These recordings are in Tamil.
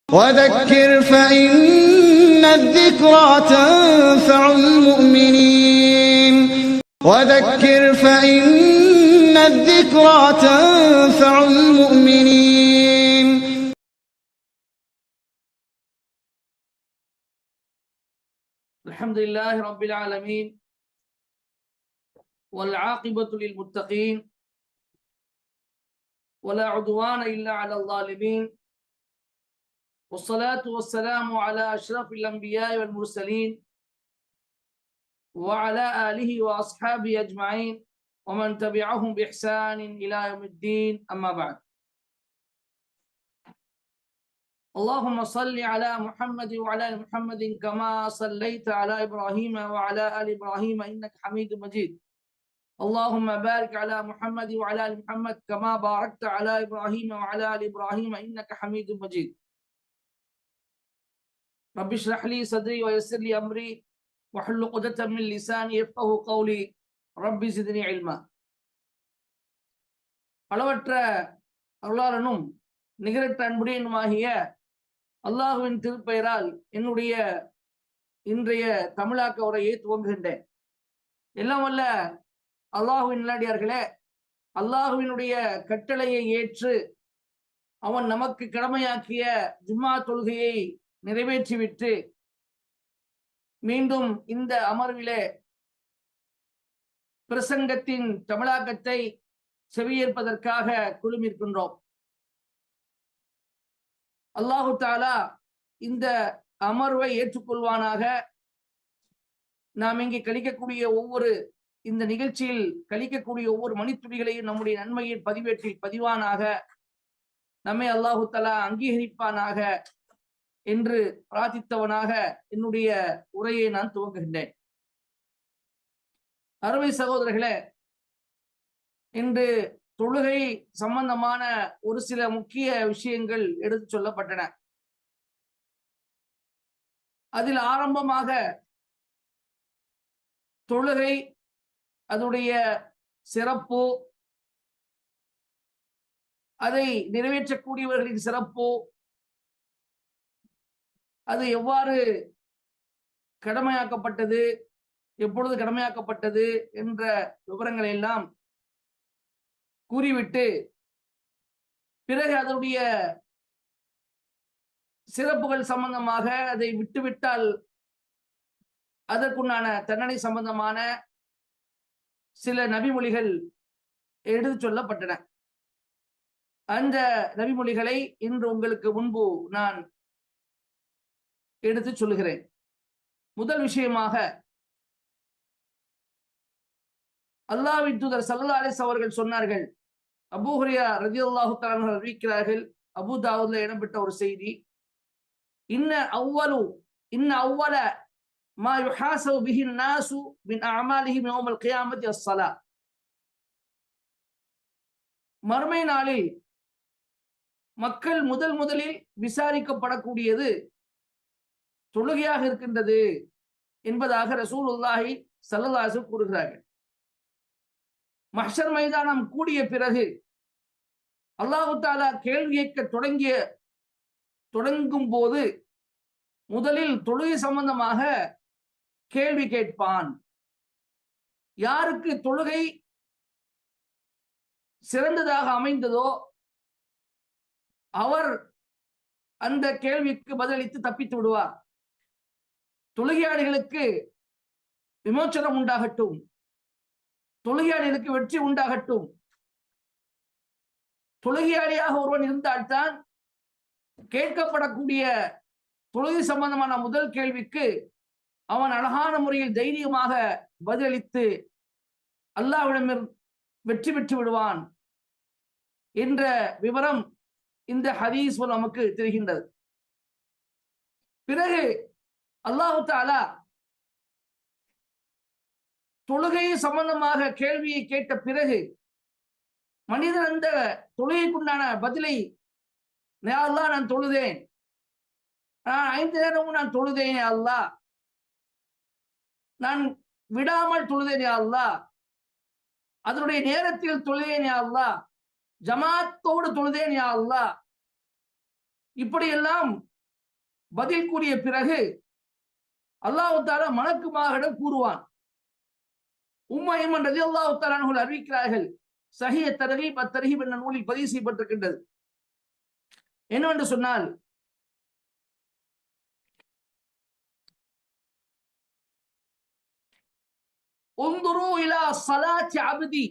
وذكر فإن الذكرى تنفع المؤمنين وذكر فإن الذكرى تنفع المؤمنين. الحمد لله رب العالمين والعاقبة للمتقين ولا عدوان إلا على الظالمين والصلاة والسلام على أشرف الأنبياء والمرسلين وعلى آله وأصحابه أجمعين ومن تبعهم بإحسان إلى يوم الدين. أما بعد، اللهم صل على محمد وعلى آل محمد كما صليت على إبراهيم وعلى آل إبراهيم إنك حميد مجيد. اللهم بارك على محمد وعلى آل محمد كما باركت على إبراهيم وعلى آل إبراهيم إنك حميد مجيد. رب اشرح لي صدري ويسر لي أمري واحلل عقدة من لساني يفقهوا قولي رب زدني علما. அளவற்ற அருளாளனும் நிகரற்ற அன்புடையனுமாகிய அல்லாஹுவின் திருப்பெயரால் என்னுடைய இன்றைய தமிழாக்க உரையை துவங்குகின்றேன். எல்லாம் வல்ல அல்லாஹுவின் நல்லடியார்களே, அல்லாஹுவினுடைய கட்டளையை ஏற்று அவன் நமக்கு கடமையாக்கிய ஜும்மா தொழுகையை நிறைவேற்றிவிட்டு மீண்டும் இந்த அமர்விலே பிரசங்கத்தின் தமிழாக்கத்தை செவியேற்பதற்காக குழுமிருக்கின்றோம். அல்லாஹு தாலா இந்த அமர்வை ஏற்றுக்கொள்வானாக. நாம் இங்கே கழிக்கக்கூடிய இந்த நிகழ்ச்சியில் கழிக்கக்கூடிய ஒவ்வொரு மணித்துளிகளையும் நம்முடைய நன்மையின் பதிவேற்றில் பதிவானாக. நம்மை அல்லாஹு தாலா அங்கீகரிப்பானாக என்று பிரார்த்தித்தவனாக என்னுடைய உரையை நான் துவங்குகின்றேன். அருமை சகோதரர்களே, இன்று தொழுகை சம்பந்தமான ஒரு சில முக்கிய விஷயங்கள் எடுத்து சொல்லப்பட்டன. அதில் ஆரம்பமாக தொழுகை, அதனுடைய சிறப்பு, அதை நிறைவேற்றக்கூடியவர்களின் சிறப்பு, அது எவ்வாறு கடமையாக்கப்பட்டது, எப்பொழுது கடமையாக்கப்பட்டது என்ற விவரங்களை எல்லாம் கூறிவிட்டு பிறகு அதனுடைய சிறப்புகள் சம்பந்தமாக அதை விட்டுவிட்டால் அதற்குண்டான தண்டனை சம்பந்தமான சில நபிமொழிகள் எடுத்து சொல்லப்பட்டன. அந்த நபிமொழிகளை இன்று உங்களுக்கு முன்பு நான் எடுத்து சொல்லுகிறேன். முதல் விஷயமாக அல்லாஹ்வின் தூதர் ஸல்லல்லாஹு அலைஹி வஸல்லம் அவர்கள் சொன்னார்கள். அபூ ஹுரைரா ரலியல்லாஹு தஆலா அன்ஹு அறிவிக்கிறார்கள், அபூ தாவூத்ல இடம்பெற்ற ஒரு செய்தி. இன்ன அவ்வல மா யுஹாஸபு பிஹி الناس மின் அஅமாலிஹிம் யௌமல் கியாமத்தி அஸ்-ஸலா. மறுமை நாளில் மக்கள் முதலில் விசாரிக்கப்படக்கூடியது தொழுகையாக இருக்கின்றது என்பதாக ரசூலுல்லாஹி ஸல்லல்லாஹு அலைஹி வஸல்லம் கூறுகிறார்கள். மஹ்ஷர் மைதானம் கூடிய பிறகு அல்லாஹு தஆலா கேள்வி கேட்க தொடங்கும் போது முதலில் தொழுகை சம்பந்தமாக கேள்வி கேட்பான். யாருக்கு தொழுகை சிறந்ததாக அமைந்ததோ அவர் அந்த கேள்விக்கு பதிலளித்து தப்பித்து விடுவார். தொழுகையாளிகளுக்கு விமோச்சனம் உண்டாகட்டும், தொழுகையாளிகளுக்கு வெற்றி உண்டாகட்டும். தொழுகையாளியாக ஒருவன் இருந்தால்தான் கேட்கப்படக்கூடிய தொழுகை சம்பந்தமான முதல் கேள்விக்கு அவன் அழகான முறையில் தைரியமாக பதிலளித்து அல்லாஹ்விடம் வெற்றி பெற்று விடுவான் என்ற விவரம் இந்த ஹதீஸ் நமக்கு தெரிகின்றது. பிறகு அல்லாஹு தஆலா தொழுகை சம்பந்தமாக கேள்வியை கேட்ட பிறகு மனிதன் அந்த தொழுகைக்குண்டான பதிலை, யா அல்லாஹ் நான் தொழுதேன், நான் 5 நேரமும் நான் தொழுதேன் யா அல்லாஹ், நான் விடாமல் தொழுதேன் யா அல்லாஹ், அதனுடைய நேரத்தில் தொழுதேன் யா அல்லாஹ், ஜமாத்தோடு தொழுதேன் யா அல்லாஹ், இப்படியெல்லாம் பதில் கூறிய பிறகு அல்லாஹ் தஆலா மலக்குமாரிடம் கூறுவான். உம்மு ஐமன் ரலியல்லாஹு தஆலா அன்ஹு அறிவிக்கிறார்கள், சஹீஹ் தர்கீப் அத்-தர்ஹீப் என்ற நூலில் பதிவு செய்யப்பட்டிருக்கின்றது. என்னவென்று சொன்னால், உந்துரு இலா ஸலாத்தி அப்தி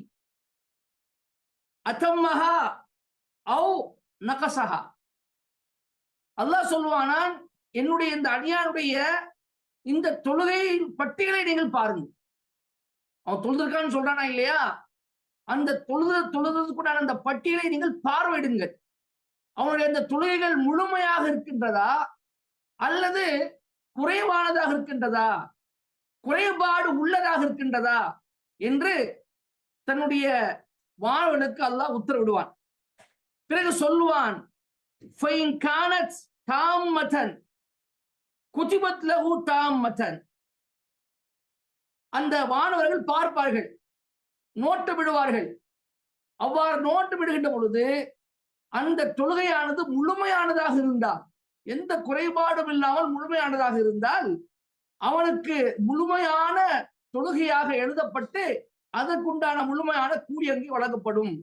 அதம்மஹா அவ் நகஸஹா. அல்லாஹ் சொல்வானான், என்னுடைய இந்த அடியானுடைய இந்த தொழுகை பட்டியலை நீங்கள் பாருங்க. அவன் தொழுதுக்கான்னு சொல்றானா இல்லையா, அந்த தொழுதுக்குள்ள அந்த பட்டியலை நீங்கள் பார்வையிடுங்கள். அவனுடைய அந்த தொழுகைகள் முழுமையாக இருக்கின்றதா அல்லது குறைவானதாக இருக்கின்றதா, குறைபாடு உள்ளதாக இருக்கின்றதா என்று தன்னுடைய மாணவனுக்கு அல்லாஹ் உத்தரவிடுவான். பிறகு சொல்லுவான், ஃபைன் கானத் தாம்மதன் குதிபத் லஹு தாம்மதன். அந்த மாணவர்கள் பார்ப்பார்கள், நோட்டமிடுவார்கள். அவ்வாறு நோட்டமிடுகின்ற பொழுது அந்த தொழுகையானது முழுமையானதாக இருந்தால், எந்த குறைபாடும் இல்லாமல் முழுமையானதாக இருந்தால், அவனுக்கு முழுமையான தொழுகையாக எழுதப்பட்டு அதற்குண்டான முழுமையான கூலி அங்கே வழங்கப்படும்.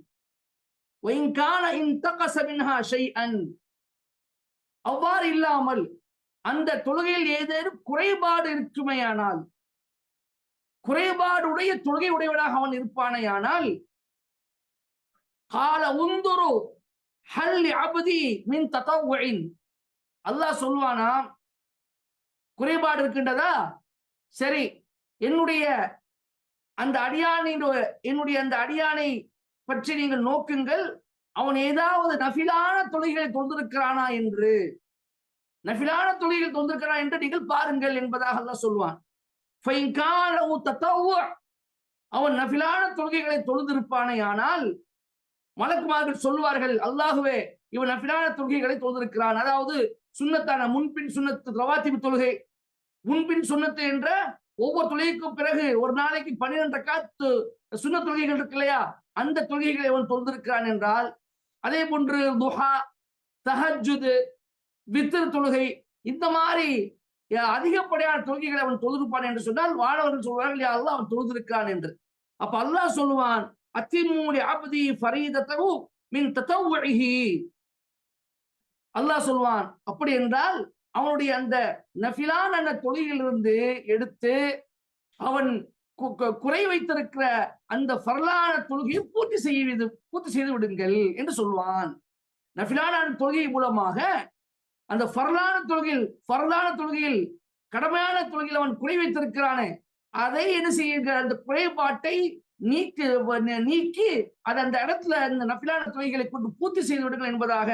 அவ்வாறு இல்லாமல் அந்த தொழுகையில் ஏதேனும் குறைபாடு இருக்குமையானால், குறைபாடுடைய தொழுகை உடையவனாக அவன் இருப்பானேயானால், கால உந்துரு ஹல் அப்தி மின் ததவ்வுஇன். அல்லாஹ் சொல்வானா, குறைபாடு இருக்கின்றதா, சரி என்னுடைய அந்த அடியானை பற்றி நீங்கள் நோக்குங்கள், அவன் ஏதாவது நஃபிலான தொழுகைகளை தொழுதிருக்கிறானா என்று, நஃபிலான தொழுகைகள் தொழுதிருக்கிறான் என்று நீங்கள் பாருங்கள் என்பதாக அல்லாஹ் சொல்வான். அவன் நஃபிலான தொழுகைகளை தொழுதிருப்பானேயானால் மலக்குமார்கள் சொல்வார்கள், அல்லாஹுவே இவன் நஃபிலான தொழுகைகளை தொழுதிருக்கிறான். அதாவது சுன்னத்தான முன்பின் சுன்னத்து ரவாத்திபு தொழுகை, முன்பின் சுன்னத்து என்ற ஒவ்வொரு தொழுகைக்கும் பிறகு ஒரு நாளைக்கு 12 ரக்காத் சுன்னத் தொழுகைகள் இருக்கு இல்லையா, அந்த தொழுகைகளை அவன் தொழுதிருக்கிறான் என்றால், அதே போன்று துஹா, தஹஜ்ஜுத், வித்ர் தொழுகை, இந்த மாதிரி அதிகப்படியான தொழுகைகளை அவன் தொழுதிருப்பான் என்று சொன்னால் வானவர்கள் சொல்வார்கள், யா அல்லாஹ் அவன் தொழுதிருக்கிறான் என்று. அப்ப அல்லாஹ் சொல்லுவான், அத்திம்மு லி அப்தி ஃபரீதத்தஹு மின் ததவ்வுஇஹி. அல்லாஹ் சொல்வான், அப்படி என்றால் அவனுடைய அந்த நஃபிலான தொழுகையிலிருந்து எடுத்து அவன் குறை வைத்திருக்கிற அந்த ஃபர்லான தொழுகையை பூர்த்தி செய்து விடுங்கள் என்று சொல்வான். நஃபிலான தொழுகை மூலமாக அந்த ஃபர்லான தொழுகையில் கடமையான தொழுகையில் அவன் குறை வைத்திருக்கிறானே, அதை என்ன செய்யுங்க, அந்த குறைபாட்டை நீக்கி அதை அந்த இடத்துல அந்த நஃபிலான தொழுகைகளை கொண்டு பூர்த்தி செய்து விடுங்கள் என்பதாக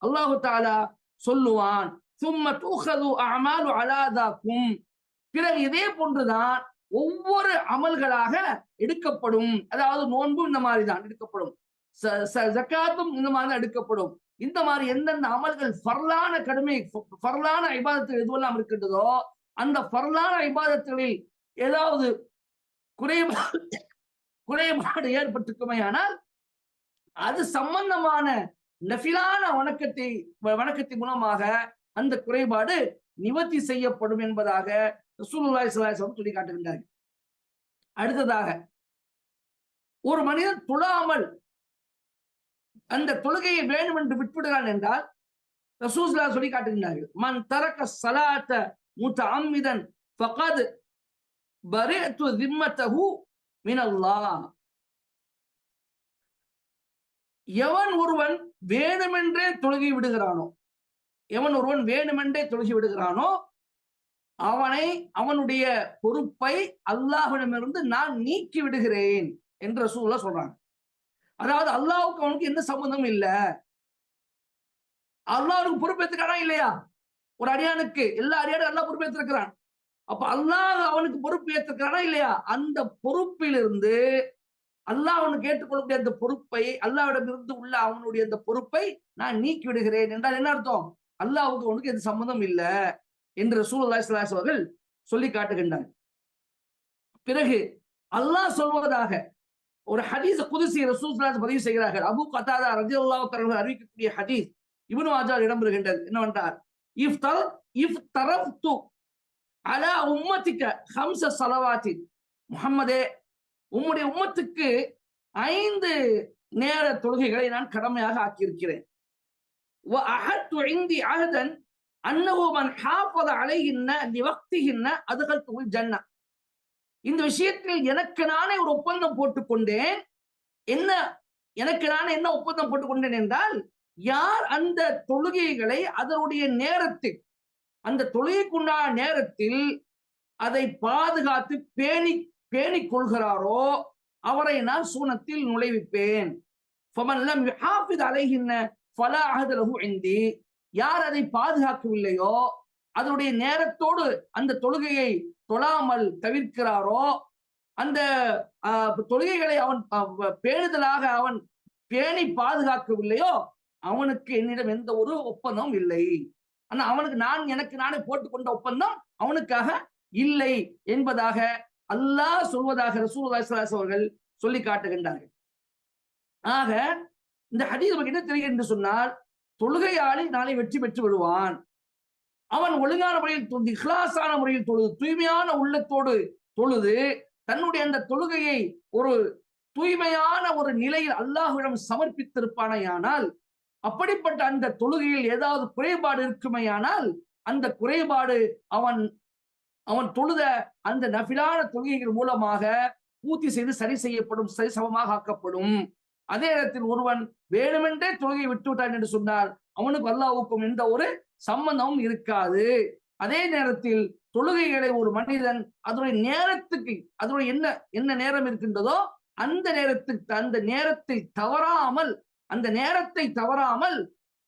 அல்லாஹு தஆலா சொல்லுவான். சும்ம தூஹது அமாலு அலா தாக்கும். பிறகு இதே போன்றுதான் ஒவ்வொரு அமல்களாக எடுக்கப்படும். அதாவது நோன்பும் இந்த மாதிரி தான் எடுக்கப்படும், ஜக்காத்தும் இந்த மாதிரி தான் எடுக்கப்படும். இந்த மாதிரி எந்தெந்த அமல்கள் ஃபர்லான ஃபர்லான இபாதத்துகள் எதுவெல்லாம் இருக்கின்றதோ அந்த ஃபர்லான இபாதத்துகளில் ஏதாவது குறைபாடு ஏற்பட்டிருக்குமையானால் அது சம்பந்தமான நஃபிலான வணக்கத்தின் மூலமாக அந்த குறைபாடு நிவர்த்தி செய்யப்படும் என்பதாக ரசூலுல்லாஹி ஸல்லல்லாஹு அலைஹி வஸல்லம் சொல்லி காட்டுகின்றார்கள். அடுத்ததாக, ஒரு மனிதன் தொழாமல் அந்த தொழுகையை வேண்டும் என்று விட்டுவிடுகிறான் என்றால் ரசூலுல்லாஹி சொல்லி காட்டுகின்றார்கள், மன் தரக ஸலாத்த முத்தஅம்மிதன் ஃபகத் பரிஅத்து திம்மத்தஹு மினல்லாஹ். எவன் ஒருவன் வேண்டுமென்றே தொழுகை விடுகிறானோ, அவனுடைய பொறுப்பை அல்லாஹ்விடமிருந்து நான் நீக்கி விடுகிறேன் என்று ரசூலுல்லாஹ் சொல்றாங்க. அதாவது அல்லாஹ்வுக்கு அவனுக்கு எந்த சம்பந்தமும் இல்ல. அல்லாஹ்வுக்கு பொறுப்பேற்றுக்கானா இல்லையா, ஒரு அடியானுக்கு எல்லா அடியானும் அல்லாஹ் பொறுப்பேற்றிருக்கிறான். அப்ப அல்லாஹ் அவனுக்கு பொறுப்பு ஏற்றிருக்கிறானா இல்லையா, அந்த பொறுப்பிலிருந்து அல்லாஹ் அவனுக்கு ஏற்றுக்கொள்ளக்கூடிய அந்த பொறுப்பை, அல்லாஹ்விடமிருந்து உள்ள அவனுடைய அந்த பொறுப்பை நான் நீக்கி விடுகிறேன் என்றால் என்ன அர்த்தம், அல்லாஹ்வுக்கு அவனுக்கு எந்த சம்பந்தம் இல்ல என்று ரசூலுல்லாஹி ஸல்லல்லாஹு அலைஹி வஸல்லம் சொல்லி காட்டுகின்றார். பிறகு அல்லாஹ் சொல்வதாக ஒரு ஹதீஸ் குதுசி ரசூலுல்லாஹி பதிவு செய்கிறார்கள். அபூ கதாதா ரலியல்லாஹு தஆலா அறிவிக்கக்கூடிய ஹதீஸ் இப்னு மாஜாஹ் இடம்பெறுகின்றது. என்னவென்றால், இஃப்தரஃப்து அலா உம்மத்திக ஹம்ஸ ஸலவாத்தின். முஹம்மதே, உம்முடைய உம்மத்துக்கு 5 நேர தொழுகைகளை நான் கடமையாக ஆக்கியிருக்கிறேன். وأحدت عندي عهدا أنه من حافظ عليهن لوقتهن أدخلته الجنة. இந்த விஷயத்தில் எனக்கு நானே ஒரு ஒப்பந்தம் போட்டுக்கொண்டேன். என்ன எனக்கு நானே என்ன ஒப்பந்தம் போட்டுக்கொண்டேன் என்றால், யார் அந்த தொழுகைகளை அதனுடைய நேரத்தில், அந்த தொழுகைக்குண்டான நேரத்தில் அதை பாதுகாத்து பேணிக் கொள்கிறாரோ அவரை நான் சூனத்தில் நுழைவிப்பேன். ஃபமன் லம் யுஹாஃபிஸ் அலைஹின்ன ஃபலா அஹத லஹு இன்தி. யார் அதை பாதுகாக்கவில்லையோ, அதனுடைய நேரத்தோடு அந்த தொழுகையை தொழாமல் தவிர்க்கிறாரோ, அந்த தொழுகைகளை அவன் பேணுதலாக அவன் பேணி பாதுகாக்கவில்லையோ, அவனுக்கு என்னிடம் எந்த ஒரு ஒப்பந்தமும் இல்லை. ஆனா அவனுக்கு எனக்கு நானே போட்டுக்கொண்ட ஒப்பந்தம் அவனுக்காக இல்லை என்பதாக அல்லாஹ் சொல்வதாக ரசூலுல்லாஹி ஸல்லல்லாஹு அலைஹி அவர்கள் சொல்லி காட்டுகின்றார்கள். ஆக இந்த ஹதீஸ் நமக்கு என்ன தெரிகிறது என்று சொன்னால், தொழுகையாளி நாளை வெற்றி பெற்று விடுவான். அவன் ஒழுங்கான முறையில் தொழுது, இஹ்லாஸான முறையில் தொழுது, தூய்மையான உள்ளத்தோடு தொழுது, தன்னுடைய அந்த தொழுகையை ஒரு தூய்மையான ஒரு நிலையில் அல்லாஹ்விடம் சமர்ப்பித்திருப்பானையானால், அப்படிப்பட்ட அந்த தொழுகையில் ஏதாவது குறைபாடு இருக்குமையானால், அந்த குறைபாடு அவன் தொழுத அந்த நஃபிலான தொழுகைகள் மூலமாக பூர்த்தி செய்து சரி செய்யப்படும், சரி சமமாக ஆக்கப்படும். அதே நேரத்தில் ஒருவன் வேணுமென்றே தொழுகையை விட்டுவிட்டான் என்று சொன்னால் அவனுக்கு அல்லாஹ்வுக்கும் எந்த ஒரு சம்பந்தமும் இருக்காது. அதே நேரத்தில் தொழுகைகளை ஒரு மனிதன் அதனுடைய நேரத்துக்கு, அதனுடைய என்ன நேரம் இருக்கின்றதோ அந்த நேரத்தை தவறாமல்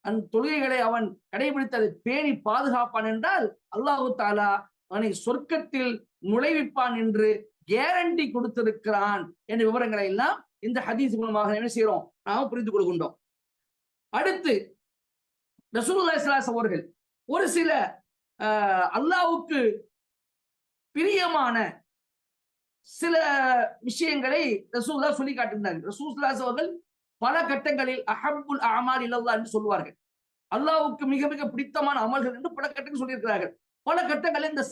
அந்த தொழுகைகளை அவன் கடைபிடித்து அதை பேணி பாதுகாப்பான் என்றால் அல்லாஹ் தஆலா அவனை சொர்க்கத்தில் நுழைவிப்பான் என்று கேரண்டி கொடுத்திருக்கிறான் என்ற விவரங்களை எல்லாம் இந்த ஹதீஸ் மூலமாக என்ன செய்யறோம், நாம் புரிந்து கொள்கின்றோம். அடுத்து ரசூலுல்லாஹி ஸல்லல்லாஹு அலைஹி அவர்கள் ஒரு சில அல்லாஹ்வுக்கு பிரியமான சில விஷயங்களை ரசூலுல்லாஹ் சொல்லி காட்டுகிறார்கள். ரசூலுல்லாஹி அவர்கள் பல கட்டங்களில் அஹப்புல் அமால் இலல்லாஹ் என்று சொல்வார்கள். அல்லாஹ்வுக்கு மிக மிக பிடித்தமான அமல்கள் என்று பல கட்டங்கள் சொல்லியிருக்கிறார்கள். பல கட்டங்களில் இந்த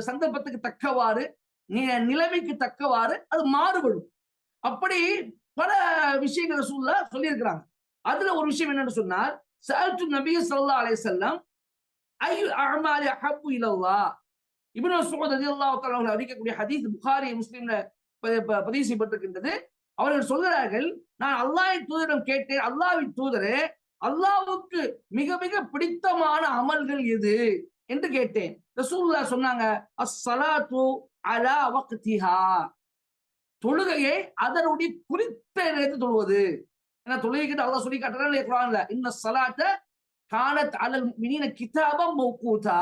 சந்தர்ப்பத்துக்கு தக்கவாறு, நிலைமைக்கு தக்கவாறு அது மாறுபடும். அப்படி பல விஷயங்களை சொல்லியிருக்கிறாங்க. அதுல ஒரு விஷயம் என்னன்னு சொன்னால், சஅல்து நபி ஸல்லல்லாஹு அலைஹி வஸல்லம் ஐயுல் அஅமாலி அஹப்பு இலல்லாஹ். இப்னு மஸ்ஊத் ரலியல்லாஹு தஆலா அவர்கள் அறிவிக்கக்கூடிய ஹதீஸ் புகாரி முஸ்லிம்ல பதிவு செய்யப்பட்டிருக்கின்றது. அவர்கள் சொல்கிறார்கள், நான் அல்லாஹ்வின் தூதரிடம் கேட்டேன், அல்லாஹ்வின் தூதரே, அல்லாஹ்வுக்கு மிக மிக பிடித்தமான அமல்கள் எது என்று கேட்டேன். ரசூலுல்லாஹ் சொன்னாங்க, அஸ்ஸலாத்து அலா வக்திஹா. தொழுகையை அதனுடைய குறித்த நேரத்தில் தொழுவது. ஏன்னா தொழுகைக்கு அல்லாஹ் சொல்லி காட்டுறாங்க குர்ஆன்ல, இன்ன ஸலாத்த கானத் அலல் முஃமினீன கிதாபம் மௌகூதா.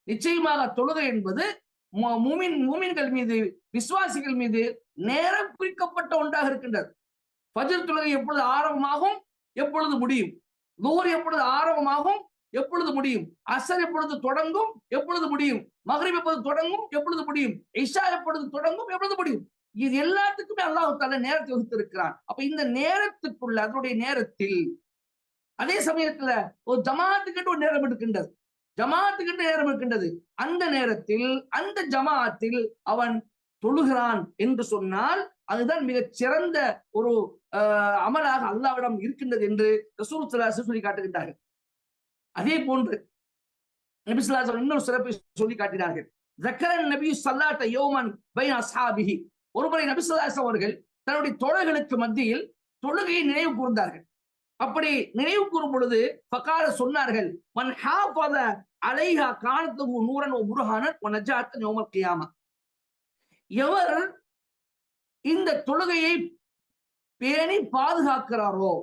நிச்சயமாக தொழுகை என்பது மூமின்கள் மீது, விசுவாசிகள் மீது நேரம் குறிக்கப்பட்ட ஒன்றாக இருக்கின்றது. ஃபஜ்ர் தொழுகை எப்பொழுது ஆரம்பமாகும், எப்பொழுது முடியும். லுஹர் எப்பொழுது ஆரம்பமாகும், எப்பொழுது முடியும். அஸ்ர் எப்பொழுது தொடங்கும், எப்பொழுது முடியும். மக்ரிப் எப்பொழுது தொடங்கும், எப்பொழுது முடியும். இஷா எப்பொழுது தொடங்கும், எப்பொழுது முடியும். இது எல்லாத்துக்குமே அல்லாஹ் தஆலா நேரத்தை வகுத்திருக்கிறான். அப்ப இந்த நேரத்துக்குள்ள, அதனுடைய நேரத்தில், அதே சமயத்துல ஒரு ஜமாத்துக்கு ஒரு நேரம் இருக்கின்றது, அந்த நேரத்தில் அந்த ஜமாத்தில் அவன் தொழுகிறான் என்று சொன்னால் அதுதான் மிகச் சிறந்த ஒரு அமலாக அல்லாஹ்விடம் இருக்கின்றது என்று ரசூல் ஸல்லல்லாஹு அலைஹி வஸல்லம் சொல்லி காட்டுகின்றார்கள். அதே போன்று நபி ஸல்லல்லாஹு அலைஹி வஸல்லம் இன்னொரு சிறப்பை சொல்லி காட்டினார்கள். ஸக்கரன் நபி ஸல்லல்லாஹு யௌமன் பைன அஸ்ஹாபிஹி. ஒருமுறை நபி ஸல்லல்லாஹு அலைஹி அவர்கள் தன்னுடைய தோழர்களுக்கு மத்தியில் தொழுகையை நினைவு கூர்ந்தார்கள். அப்படி நினைவு கூறும் பொழுது ஃபகால சொன்னார்கள், மன் ஹாஃபத அலைஹா கானத் லஹு நூரன் வ புர்ஹானன் வ நஜாத்தன் யௌமல் கியாமா. எவர் இந்த தொழுகையை பேணி பாதுகாக்கிறாரோ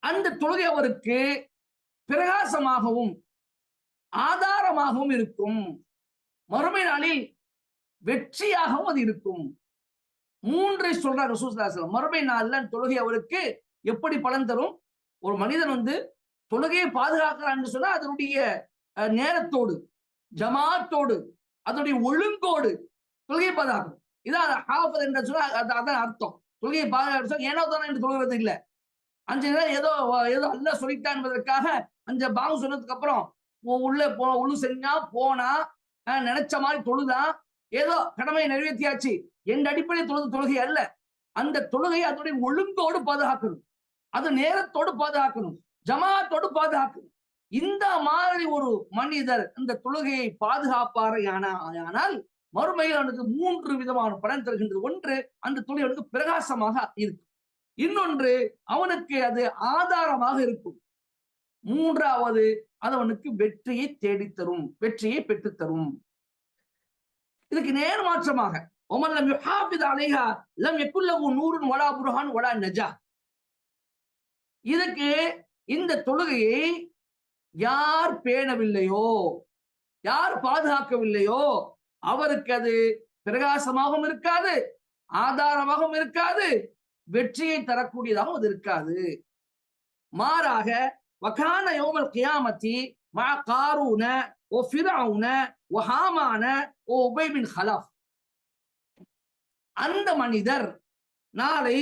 அந்த தொழுகை அவருக்கு பிரகாசமாகவும் ஆதாரமாகவும் இருக்கும், மறுமை நாளில் வெற்றியாகவும் அது இருக்கும். 3 சொல்றார் ரசூல் ஸல்லல்லாஹு அலைஹி வஸல்லம். மறுமை நாள்ல தொழுகை அவருக்கு எப்படி பலன் தரும்? ஒரு மனிதன் தொழுகையை பாதுகாக்கிறான்னு சொன்னா அதனுடைய நேரத்தோடு, ஜமாத்தோடு, அதனுடைய ஒழுங்கோடு தொழுகையை பாதுகாக்கணும். இதான் ஹாஃபிஸ் என்று சொன்னா அதான் அர்த்தம். தொழுகையை பாதுகாக்க ஏனோ தானே என்று தொழுகிறது இல்லை. 5 நேரம் ஏதோ அல்லாஹ் சொல்லிட்டான் என்பதற்காக அந்த பாங்கு சொன்னதுக்கு அப்புறம் உள்ள உள்ள செஞ்சா போனா நினைச்ச மாதிரி தொழுதா ஏதோ கடமையை நிறைவேற்றியாச்சு என்ற அடிப்படையில் தொழுகை அல்ல. அந்த தொழுகையை அதனுடைய ஒழுங்கோடு பாதுகாக்கணும், அது நேரத்தோடு பாதுகாக்கணும், ஜமாத்தோடு பாதுகாக்கணும். இந்த மாதிரி ஒரு மனிதர் இந்த தொழுகையை பாதுகாப்பார் ஆனால் மறுமையில் அவனுக்கு 3 விதமான பலன் தருகின்றது. ஒன்று, அந்த தொழுகை அவனுக்கு பிரகாசமாக இருக்கும். இன்னொன்று, அவனுக்கு அது ஆதாரமாக இருக்கும். மூன்றாவது, அது அவனுக்கு வெற்றியை தேடித்தரும், வெற்றியை பெற்றுத்தரும். இதுக்கு நேர்மாற்றமாக ஒமன் லம் யுஹாஃபிஸ் அலைஹா லம் யகுல் லஹு நூருன் வலா புர்ஹான் வலா நஜா. இதுக்கு இந்த தொழுகையை யார் பேணவில்லையோ, யார் பாதுகாக்கவில்லையோ அவருக்கு அது பிரகாசமாகவும் இருக்காது, ஆதாரமாகவும் இருக்காது, வெற்றியை தரக்கூடியதாகவும் அது இருக்காது. மாறாக வகான யௌமல் கியாமத்தி மா காரூன ஓ ஃபிரௌன ஓ ஹாமான ஓ உபை பின் ஹலஃப். அந்த மனிதர் நாளை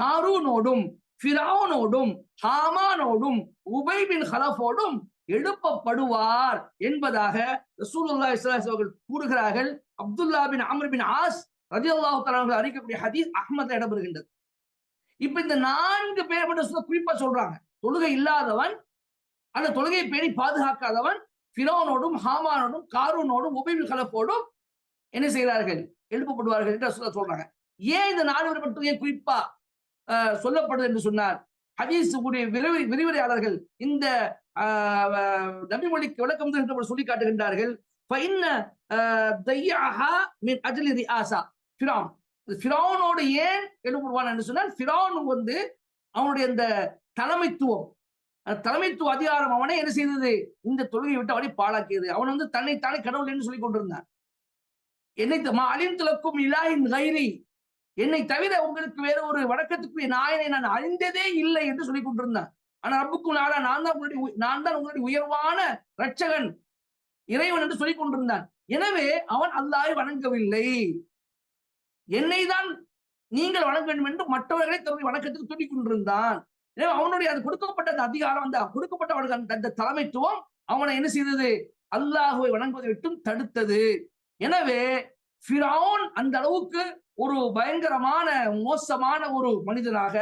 காரூனோடும் ஃபிரௌனோடும் ஹாமானோடும் உபை பின் ஹலஃபோடும் எழுப்பப்படுவார் என்பதாக ரசூலுல்லாஹி ஸல்லல்லாஹு அலைஹி வஸல்லம் கூறுகிறார்கள். அப்துல்லா பின் அம்ர் பின் ஆஸ் ரலியல்லாஹு தஆலா அவர்கள் அறிவிக்கக்கூடிய ஹதீஸ் அஹ்மத்ல இடம்பெறுகின்றது. இப்ப இந்த 4 பேர் மட்டும் குறிப்பா சொல்றாங்க. தொழுகை இல்லாதவன், அந்த தொழுகையை பேணி பாதுகாக்காதவன், ஃபிரௌனோடும் ஹாமானோடும் காரூனோடும் உபை பின் ஹலஃபோடும் என்ன செய்கிறார்கள், எழுப்பப்படுவார்கள் என்று சொல்றாங்க. ஏன் இந்த 4 பேர் மட்டும் ஏன் குறிப்பா சொல்லப்படுது என்று சொன்னார், ஹதீஸ் விரிவுரையாளர்கள் இந்த நபிமொழிக்கு விளக்கம் சொல்லி காட்டுகின்றார்கள். ஃபிரௌனோடு ஏன் எழுப்படுவான் என்று சொன்னால், ஃபிரௌன் அவனுடைய இந்த தலைமைத்துவம் அதிகாரம் அவனை என்ன செய்தது, இந்த தொழுகை விட்டு அவனை பாழாக்கியது. அவன் தன்னைத்தானே கடவுள் என்று சொல்லிக் கொண்டிருந்தான். என்னை தவிர உங்களுக்கு வேற ஒரு வணக்கத்துக்குரிய நாயனை நான் அறிந்ததே இல்லை என்று சொல்லிக் கொண்டிருந்தான். ஆனா ரப்புக்கும் நாளா நான் தான் உங்களுடைய உயர்வான ரட்சகன் இறைவன் என்று சொல்லிக் கொண்டிருந்தான். எனவே அவன் அல்லாஹ்வை வணங்கவில்லை. என்னை தான் நீங்கள் வணங்க வேண்டும் என்று மற்றவர்களை தன்னுடைய வணக்கத்துக்கு துணிக் கொண்டிருந்தான். எனவே அவனுடைய அது கொடுக்கப்பட்ட அந்த அதிகாரம், அந்த கொடுக்கப்பட்ட அந்த தலைமைத்துவம் அவனை என்ன செய்தது, அல்லாஹ்வை வணங்குவதை விட்டும் தடுத்தது. எனவே ஃபிரௌன் அந்த அளவுக்கு ஒரு பயங்கரமான மோசமான ஒரு மனிதனாக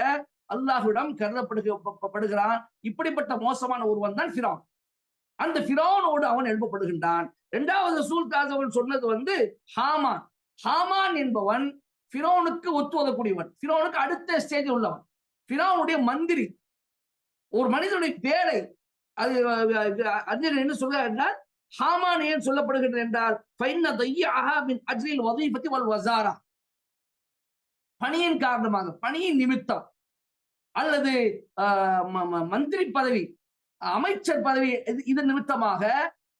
அல்லாஹ்விடம் கருதப்படுகிறான். இப்படிப்பட்ட மோசமான ஒருவன் தான் ஃபிரௌன். அந்த ஃபிரௌனோடு அவன் எழுப்பப்படுகின்றான். 2வது ரசூல் அவர்கள் சொன்னது ஹாமான். ஹாமான் என்பவன் ஃபிரௌனுக்கு ஒத்துவதக்கூடியவன், ஃபிரௌனுக்கு அடுத்த ஸ்டேஜ் உள்ளவன், ஃபிரௌனுடைய மந்திரி, ஒரு மனிதனுடைய பேரை. அது அறிஞர் என்ன சொல்றார் என்றால், ஹாமான் ஏன் சொல்லப்படுகின்றது என்றால், பணியின் காரணமாக, பணியின் நிமித்தம் அல்லது மந்திரி பதவி, அமைச்சர் பதவி, இதன் நிமித்தமாக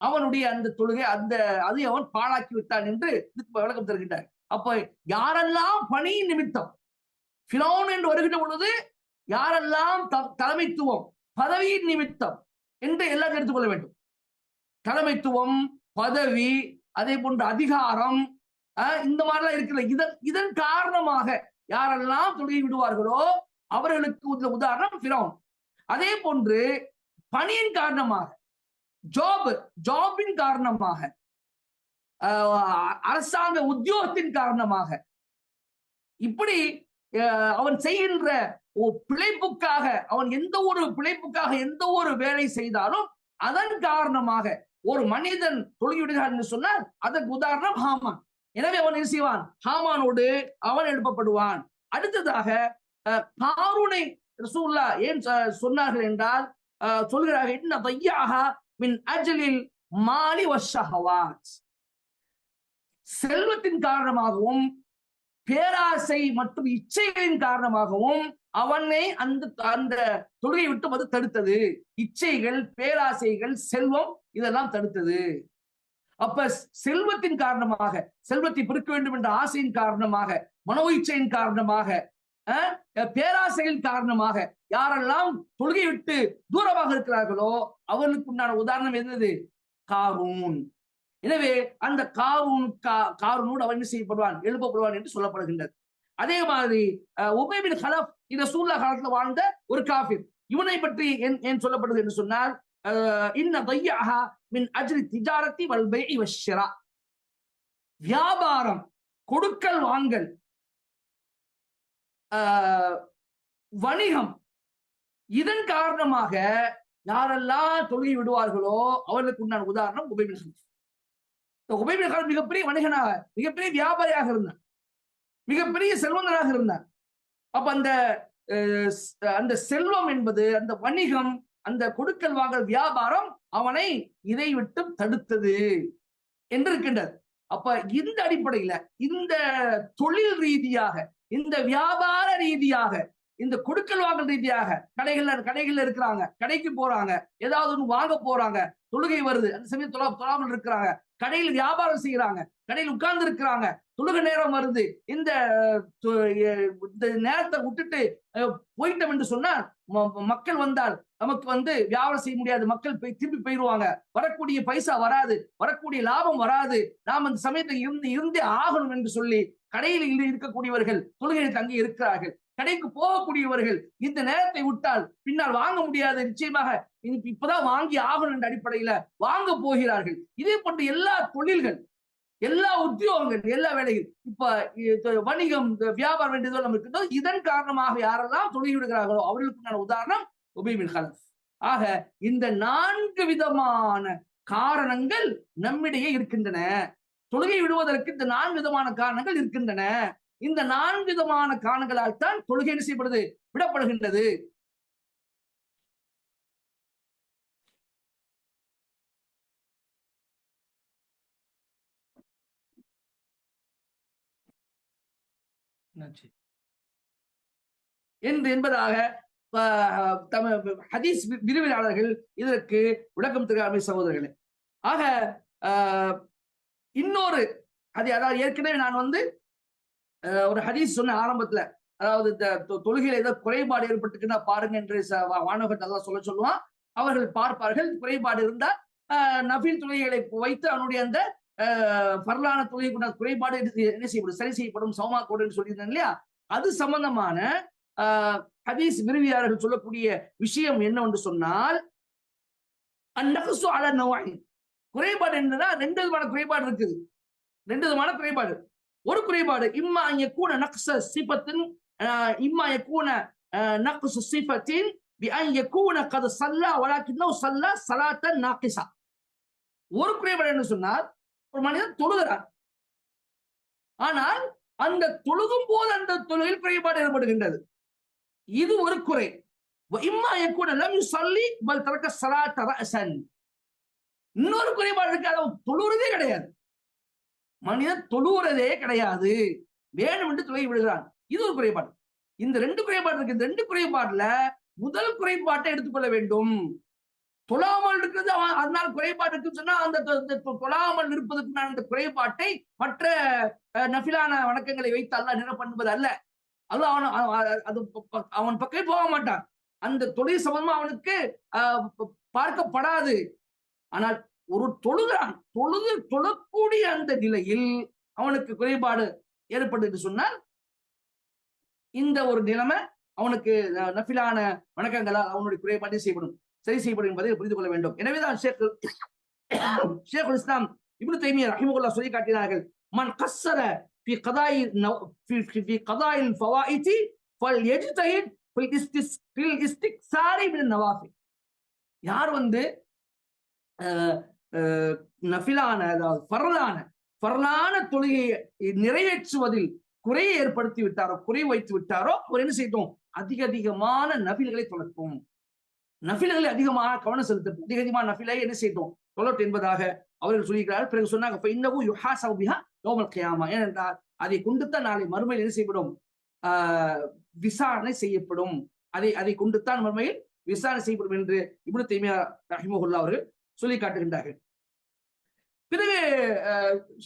அவனுடைய அந்த தொழுகை அதை அவன் பாழாக்கி விட்டான் என்று விளக்கம் தருகின்றார். அப்ப யாரெல்லாம் பணியின் நிமித்தம் ஃபிரௌன் என்று வருகின்ற பொழுது, யாரெல்லாம் தலைமைத்துவம் பதவியின் நிமித்தம் என்று எல்லாரும் எடுத்துக்கொள்ள வேண்டும். தலைமைத்துவம், பதவி, அதே போன்ற அதிகாரம், இந்த மாதிரிலாம் இருக்கிற இதன் காரணமாக யாரெல்லாம் தொழுகை விடுவார்களோ அவர்களுக்கு உதாரணம் ஃபிரௌன். அதே போன்று பணியின் காரணமாக, ஜாபின் காரணமாக, அரசாங்க உத்தியோகத்தின் காரணமாக, இப்படி அவன் செய்கின்ற பிழைப்புக்காக, அவன் எந்த ஒரு வேலை செய்தாலும் அதன் காரணமாக ஒரு மனிதன் தொழுகிவிடுகிறான் என்று சொன்னால் அதற்கு உதாரணம் ஹாமான். எனவே அவன் என்ன செய்வான், ஹாமானோடு அவன் எழுப்பப்படுவான். அடுத்ததாக காரூனை ரசூலுல்லாஹ் ஏன் சொன்னார்கள் என்றால், சொல்கிறார்கள், இன்ன தையாஹா மின் அஜலில் மாலி வஷ்ஷஹவாத். செல்வத்தின் காரணமாகவும் பேராசை மற்றும் இச்சைகளின் காரணமாகவும் அவனை அந்த தொழுகை விட்டு அது தடுத்தது. இச்சைகள், பேராசைகள், செல்வம் இதெல்லாம் தடுத்தது. அப்ப செல்வத்தின் காரணமாக, செல்வத்தை பெருக்க வேண்டும் என்ற ஆசையின் காரணமாக, மனோ இச்சையின் காரணமாக, பேராசையின் காரணமாக யாரெல்லாம் தொழுகை விட்டு தூரமாக இருக்கிறார்களோ அவர்களுக்கு உண்டான உதாரணம் என்னது, காரூன். எனவே அந்த காரூனோடு அவன் என்ன செய்யப்படுவான், எழுப்பப்படுவான் என்று சொல்லப்படுகின்றது. அதே மாதிரி உபை பின் ஹலஃப் இந்த ரசூலுல்லாஹ் காலத்துல வாழ்ந்த ஒரு காஃபிர். இவனை பற்றி ஏன் சொல்லப்படுது என்று சொன்னால், இன்ன தையஹா மின் அஜ்ரி திஜாரத்தி வல் பைஇ வஷ்ஷிரா. வியாபாரம், கொடுக்கல் வாங்கல், வணிகம், இதன் காரணமாக யாரெல்லாம் தொழுகை விடுவார்களோ அவர்களுக்கு உண்டான உதாரணம் உபை பின் ஹலஃப். உபை பின் ஹலஃப் மிகப்பெரிய வணிகனாக, மிகப்பெரிய வியாபாரியாக இருந்தார், மிகப்பெரிய செல்வந்தனாக இருந்தார். அப்ப அந்த செல்வம் என்பது, அந்த வணிகம், அந்த கொடுக்கல் வாங்கல் வியாபாரம் அவனை இதை விட்டு தடுத்தது என்று இருக்கின்றது. அப்ப இந்த அடிப்படையில இந்த தொழில் ரீதியாக, இந்த வியாபார ரீதியாக, இந்த கொடுக்கல் வாங்கல் ரீதியாக கடைகள்ல இருக்கிறாங்க, கடைக்கு போறாங்க, ஏதாவது ஒன்று வாங்க போறாங்க, தொழுகை வருது, அந்த சமயம் தொழாமல் இருக்கிறாங்க, கடையில் வியாபாரம் செய்யறாங்க, கடையில் உட்கார்ந்து இருக்கிறாங்க, தொழுகை நேரம் வருது, இந்த நேரத்தை விட்டுட்டு போயிட்டோம் என்று சொன்னால் மக்கள் வந்தால் நமக்கு வியாபாரம் செய்ய முடியாது, மக்கள் திருப்பி போயிடுவாங்க, வரக்கூடிய பைசா வராது, வரக்கூடிய லாபம் வராது, நாம் அந்த சமயத்தை இருந்தே ஆகணும் என்று சொல்லி கடையில் இருக்கக்கூடியவர்கள் தொழுகைக்கு அங்கே இருக்கிறார்கள். கடைக்கு போகக்கூடியவர்கள் இந்த நேரத்தை விட்டால் பின்னால் வாங்க முடியாது, நிச்சயமாக இப்பதான் வாங்கி ஆகணும் என்ற அடிப்படையில வாங்க போகிறார்கள். இதே போன்ற எல்லா தொழில்கள், எல்லா உத்தியோகங்கள், எல்லா வேலைகள், இப்ப வணிகம், வியாபாரம் வேண்டியதோ நம்ம இருக்கிறதோ, இதன் காரணமாக யாரெல்லாம் தொழில் விடுகிறார்களோ அவர்களுக்கு உதாரணம் உபை பின் ஹலஃப். ஆக இந்த 4 விதமான காரணங்கள் நம்மிடையே இருக்கின்றன. தொழுகை விடுவதற்கு இந்த 4 விதமான காரணங்கள் இருக்கின்றன. இந்த 4 விதமான காரணங்களால் தான் தொழுகை என்ன செய்யப்படுது, விடப்படுகின்றது. என்பதாக ஹதீஸ் விரிவியலாளர்கள் இதற்கு விளக்கம் தருகிறார்கள் சகோதரர்களே. ஆக இன்னொரு அதாவது ஏற்கனவே நான் ஒரு ஹதீஸ் சொன்ன ஆரம்பத்துல, அதாவது தொழுகையில ஏதோ குறைபாடு ஏற்பட்டுக்குன்னா பாருங்க என்று மாணவர்கள் நல்லா சொல்லுவான். அவர்கள் பார்ப்பார்கள், குறைபாடு இருந்தால் நஃபில் தொழுகைகளை வைத்து அவனுடைய அந்த பரலான தொழுகை குறைபாடு என்ன செய்யப்படும், சரி செய்யப்படும், சௌமாக்கோடுன்னு சொல்லியிருந்தேன் இல்லையா? அது சம்பந்தமான ஹதீஸ் விரிவியாளர்கள் சொல்லக்கூடிய விஷயம் என்னவென்று சொன்னால், அந்நக்ஸு அலா நவ்ஐன், குறைபாடு என்னன்னா 2 விதமான குறைபாடு இருக்குது. 2 விதமான குறைபாடு. ஒரு குறைபாடு இம்மா யகூன நக்ஸ சிஃபத்தின், இம்மா யகூன நக்ஸ சிஃபத்தின் பிஅன் யகூன கத் ஸல்லா வலக்கின்னஹு ஸல்லா ஸலாத்தன் நாகிஸா. ஒரு குறைபாடு என்ன சொன்னால், ஒரு மனிதன் தொழுகிறார், ஆனால் அந்த தொழுகும் போது அந்த தொழுகையில் குறைபாடு ஏற்படுகின்றது. இது ஒரு குறை. இம்மா யகூன லம் யுஸல்லி பல் தரக்க ஸலாத்த ரஅஸன். இன்னொரு குறைபாடு இருக்கு, அது தொழுகிறதே கிடையாது, மனிதன் தொழுகிறதே கிடையாது, வேணும் என்று தொழுகை விடுகிறான். இது ஒரு குறைபாடு. இந்த 2 குறைபாடு இருக்கு. இந்த 2 குறைபாடுல முதல் குறைபாட்டை எடுத்துக்கொள்ள வேண்டும். தொழாமல் இருக்கிறது அதனால குறைபாடு இருக்குன்னு சொன்னா, அந்த தொழாமல் இருப்பதற்கு அந்த குறைபாட்டை மற்ற நஃபிலான வணக்கங்களை வைத்து அல்லாஹ் நிரப்ப பண்ணுவது அல்ல. அவன் பக்கம் போக மாட்டான், அந்த தொழில் சம்பந்தமா அவனுக்கு பார்க்கப்படாது. ஆனால் ஒரு தொழுகிறான், தொழக்கூடிய அந்த நிலையில் அவனுக்கு குறைபாடு ஏற்படுது என்று சொன்னால், இந்த ஒரு நிலைமை அவனுக்கு நஃபிலான வணக்கங்களால் அவனுடைய குறைபாடு செய்யப்படும், சரி செய்யப்படும் என்பதை புரிந்து கொள்ள வேண்டும். எனவேதான் ஷேகுல் இஸ்லாம் இப்னு தைமிய்யா ரஹிமஹுல்லாஹ் சொல்லி காட்டினார்கள், மன் கஸ்ஸர ஃபி கதாயில் ஃபவாயிதி ஃபல்யஜ்தஹித் ஃபில் இஸ்திக்ஸாரி மின் நவாஃபில். யார் நஃபிலான, அதாவது பரலான தொழுகையை நிறைவேற்றுவதில் குறையை ஏற்படுத்தி விட்டாரோ, குறை வைத்து விட்டாரோ, அவர் என்ன செய்யட்டும், அதிகமான நஃபில்களை தொழட்டும், நஃபில்களை அதிகமாக கவனம் செலுத்தட்டும், அதிகமான நஃபிலை என்ன செய்யட்டும், தொழட்டும் என்பதாக அவர்கள் சொல்லியிருக்கிறார்கள். பிறகு சொன்னாங்க, ஏனென்றால் அதை கொண்டுத்தான் நாளை மறுமையில் என்ன செய்யப்படும், விசாரணை செய்யப்படும், அதை கொண்டுத்தான் மறுமையில் விசாரணை செய்யப்படும் என்று இப்னு தைமிய்யா ரஹிமஹுல்லாஹ் அவர்கள் சொல்லி காட்டுகின்றார்கள். பிறகு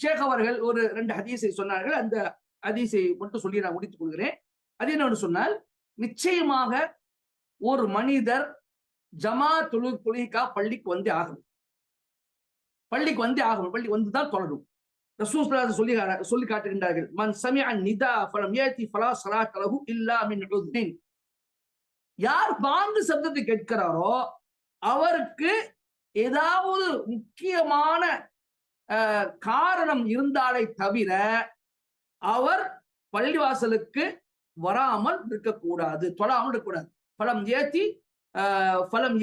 ஷேக் அவர்கள் ஒரு 2 ஹதீஸை சொன்னார்கள். அந்த ஹதீஸை மட்டும் சொல்லி நான் முடித்துக் கொள்கிறேன். அது என்னன்னு சொன்னால், நிச்சயமாக ஒரு மனிதர் ஜமா தொழுகைக்கா பள்ளிக்கு வந்தே ஆகணும், பள்ளிக்கு வந்துதான் தொழணும். ரசூல் ஸல்லல்லாஹு அலைஹி சொல்லி காட்டுகின்றார்கள், மன் சமிஅ நிதா ஃபலம் யதி ஃபலா ஸலாத்த லஹு இல்லா மின் உத்னின். யார் பாங்கு சப்தத்தை கேட்கிறாரோ அவருக்கு ஏதாவது முக்கியமான காரணம் இருந்தாலே தவிர அவர் பள்ளிவாசலுக்கு வராமல் இருக்கக்கூடாது, தொழாமல் இருக்கக்கூடாது. பலம்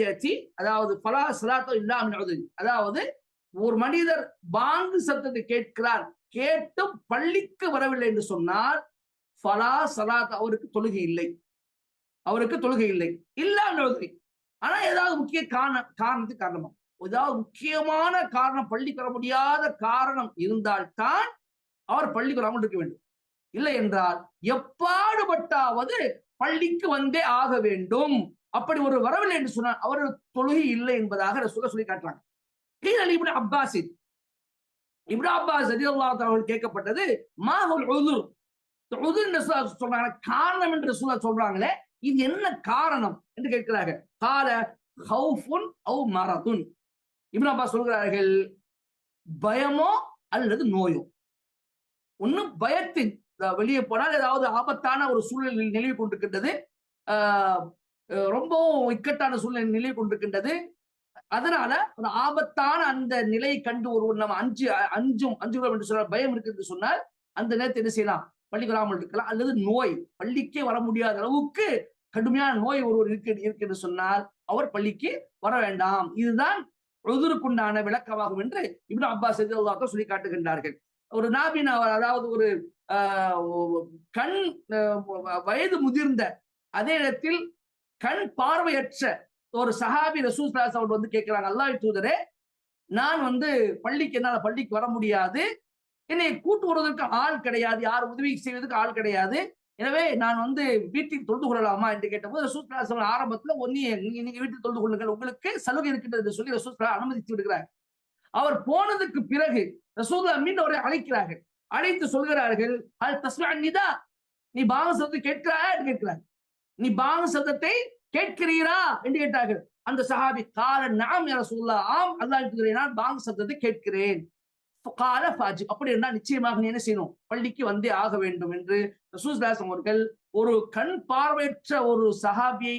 ஏத்தி அதாவது பலா சலாத்தோ இல்லாமல், அதாவது ஒரு மனிதர் பாங்கு சத்தத்தை கேட்கிறார், கேட்டு பள்ளிக்கு வரவில்லை என்று சொன்னால் பலா சலாத், அவருக்கு தொழுகை இல்லை, அவருக்கு தொழுகை இல்லை. இல்லாமல் ஆனா ஏதாவது முக்கிய காரணத்துக்கு காரணமா, ஏதாவது முக்கியமான காரணம், பள்ளிக்கு வர முடியாத காரணம் இருந்தால்தான் அவர் பள்ளிக்கு வராமல் இருக்க வேண்டும். இல்லை என்றால் எப்பாடுபட்டாவது பள்ளிக்கு வந்தே ஆக வேண்டும். அப்படி ஒரு வரவில்லை என்று சொன்னால் அவர் தொழுகை இல்லை என்பதாக ரசூலுல்லாஹ் சொல்லி காட்டுறாங்க. இப்னு அப்பாஸ் ரலியல்லாஹு அன்ஹு கேட்கப்பட்டது, மாஹுல் உதுர், உதுர் என்று சொல்றாங்க, காரணம் என்று சொல்றாங்களே, இது என்ன காரணம் என்று கேட்கிறார்கள். கால ஹவுஃபுன் அவ் மரதுன். இப்னு அப்பாஸ் சொல்கிறார்கள், பயமோ அல்லது நோயோ. ஒண்ணு பயத்தின், வெளியே போனால் ஏதாவது ஆபத்தான ஒரு சூழ்நிலை நிலவி கொண்டிருக்கின்றது, ரொம்பவும் இக்கட்டான சூழ்நிலை நிலவி கொண்டிருக்கின்றது, அதனால ஒரு ஆபத்தான அந்த நிலையை கண்டு ஒருவர் நம்ம அஞ்சும் என்று சொன்னால், பயம் இருக்கு சொன்னால் அந்த நேரத்தை என்ன செய்யலாம், பள்ளிக்கு வராமல் இருக்கலாம். அல்லது நோய், பள்ளிக்கே வர முடியாத அளவுக்கு கடுமையான நோய் ஒருவர் இருக்கு என்று சொன்னால் அவர் பள்ளிக்கு வர வேண்டாம். இதுதான் உதுருக்குண்டான விளக்கமாகும் என்று இப்னு அப்பாஸ் ரலியல்லாஹு சொல்லி காட்டுகின்றார்கள். ஒரு நாபின், அதாவது ஒரு கண் வயது முதிர்ந்த அதே இடத்தில் கண் பார்வையற்ற ஒரு சஹாபி ரசூல் ஸல்லல்லாஹு அலைஹி வஸல்லம் வந்து கேட்கிறாங்க, அல்லாஹ்வின் தூதரே, நான் என்னால பள்ளிக்கு வர முடியாது, என்னை கூட்டு வருவதற்கு ஆள் கிடையாது, யார் உதவி செய்வதற்கு ஆள் கிடையாது, எனவே நான் வீட்டில் தொழுது கொள்ளலாமா என்று கேட்டபோது ரசூல் ஸல்லல்லாஹு அலைஹி வஸல்லம் ஆரம்பத்துல நீங்க வீட்டில் தொழுது கொள்ளுங்கள், உங்களுக்கு சலுகை இருக்கின்றது என்று சொல்லி ரசூல் ஸல்லல்லாஹு அனுமதித்து விடுகிறார். அவர் போனதுக்கு பிறகு ரசூலுல்லாஹ் மீண்டும் அவரை அழைக்கிறார்கள். அழைத்து சொல்கிறார்கள், ஹல் தஸ்மஅ நிதா, நீ பாங்கு சத்தத்தை கேட்கிறாயா என்று கேட்கிறார். நீ பாங்கு சத்தத்தை கேட்கிறீரா என்று கேட்டார்கள். அந்த சஹாபி கால நஅம் யா ரசூலுல்லாஹ், ஆம் அல்லாஹ்வின் தூதரே, நான் பாங்கு சத்தத்தை கேட்கிறேன். கால ஃபாஜி, அப்படி என்றால் நிச்சயமாக நீ என்ன செய்யணும், பள்ளிக்கு வந்தே ஆக வேண்டும் என்று ரசூல் ஸல்லல்லாஹு அலைஹி வஸல்லம் அவர்கள் ஒரு கண் பார்வையற்ற ஒரு சஹாபியை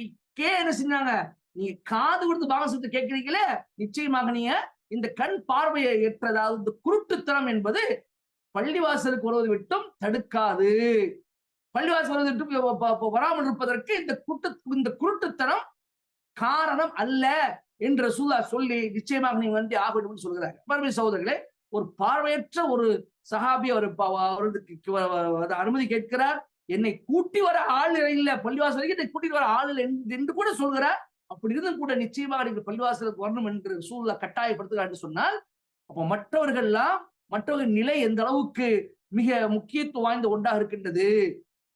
என்ன செஞ்சாங்க, நீ காது கொடுத்து பாங்கு சத்தத்தை கேட்கிறீங்களே, நிச்சயமாக நீங்க இந்த கண் பார்வையை ஏற்றதாவது இந்த குருட்டுத்தனம் என்பது பள்ளிவாசலுக்கு வருவதை விட்டும் தடுக்காது. பள்ளிவாசல் வருவதை விட்டு வராமல் இருப்பதற்கு இந்த குருட்டுத்தனம் காரணம் அல்ல என்று ரசூலுல்லாஹ் சொல்லி நிச்சயமாக நீங்க வந்து ஆக வேண்டும் சொல்கிறார். பரம சகோதரர்களே, ஒரு பார்வையற்ற ஒரு சஹாபி அவருக்கு அனுமதி கேட்கிறார், என்னை கூட்டி வர ஆள் இல்லை, பள்ளிவாசல் வரைக்கும் என்னை கூட்டிட்டு வர ஆள் இல்லை என்று கூட சொல்கிறார். அப்படி இருந்தும் கூட நிச்சயமாக நீங்கள் பள்ளிவாசலுக்கு வரணும் என்று ரசூலுல்லாஹ் கட்டாயப்படுத்துகிறார் என்று சொன்னால், அப்ப மற்றவர்கள் நிலை எந்த அளவுக்கு மிக முக்கியத்துவம் வாய்ந்த ஒன்றாக இருக்கின்றது,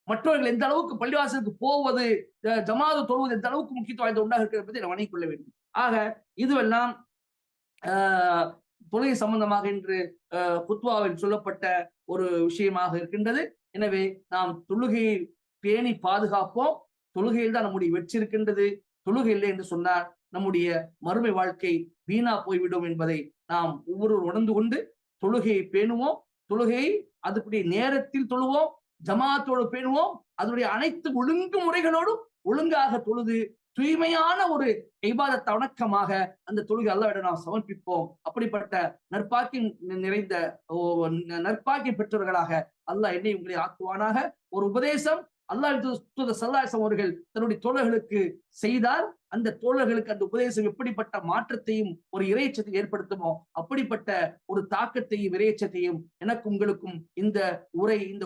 மற்றவர்கள் எந்த அளவுக்கு பள்ளிவாசலுக்கு போவது, ஜமாது தொழுவது எந்த அளவுக்கு முக்கியத்துவம் வாய்ந்த ஒன்றாக இருக்கிறது என்பதை நாம் வணங்கிக் கொள்ள வேண்டும். ஆக இதுவெல்லாம் தொழுகை சம்பந்தமாக இன்று குத்வாவில் சொல்லப்பட்ட ஒரு விஷயமாக இருக்கின்றது. எனவே நாம் தொழுகையை பேணி பாதுகாப்போம். தொழுகையில் தான் நம்முடைய வெற்றி இருக்கின்றது. தொழுகை இல்லை என்று சொன்னால் நம்முடைய மறுமை வாழ்க்கை வீணா போய்விடும் என்பதை நாம் ஒவ்வொருவரும் உணர்ந்து கொண்டு தொழுகையை பேணுவோம். தொழுகையை அதுக்குரிய நேரத்தில் தொழுவோம், ஜமாத்தோடு பேணுவோம், அதனுடைய அனைத்து ஒழுங்குமுறைகளோடும் ஒழுங்காக தொழுது தூய்மையான ஒரு இபாதத் வணக்கமாக அந்த தொழுகை அல்லாஹ்விடம் நாம் சமர்ப்பிப்போம். அப்படிப்பட்ட நற்பாக்கியம் பெற்றவர்களாக அல்லாஹ் என்னை உங்களை ஆக்குவானாக. ஒரு உபதேசம் அல்லாஹ்வின் தூதர் ஸல்லல்லாஹு அலைஹி வஸல்லம் அவர்கள் தன்னுடைய தோழர்களுக்கு செய்தால் அந்த தோழர்களுக்கு அந்த உபதேசம் எப்படிப்பட்ட மாற்றத்தையும் ஒரு இறைச்சத்தையும் ஏற்படுத்துமோ அப்படிப்பட்ட ஒரு தாக்கத்தையும் இறைச்சத்தையும் எனக்கு உங்களுக்கும் இந்த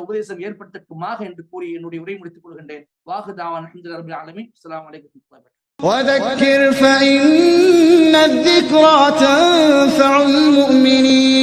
உபதேசம் ஏற்படுத்தட்டுமாக என்று கூறி என்னுடைய உரை முடித்துக் கொள்கின்றேன். வாஹு தாவான் அல்ஹம்துலில்லாஹி ரப்பில் ஆலமீன். அஸ்ஸலாமு அலைக்கும் வரஹ்மத்துல்லாஹி வபரகாத்துஹு. وذكر فإن الذكرى تنفع المؤمنين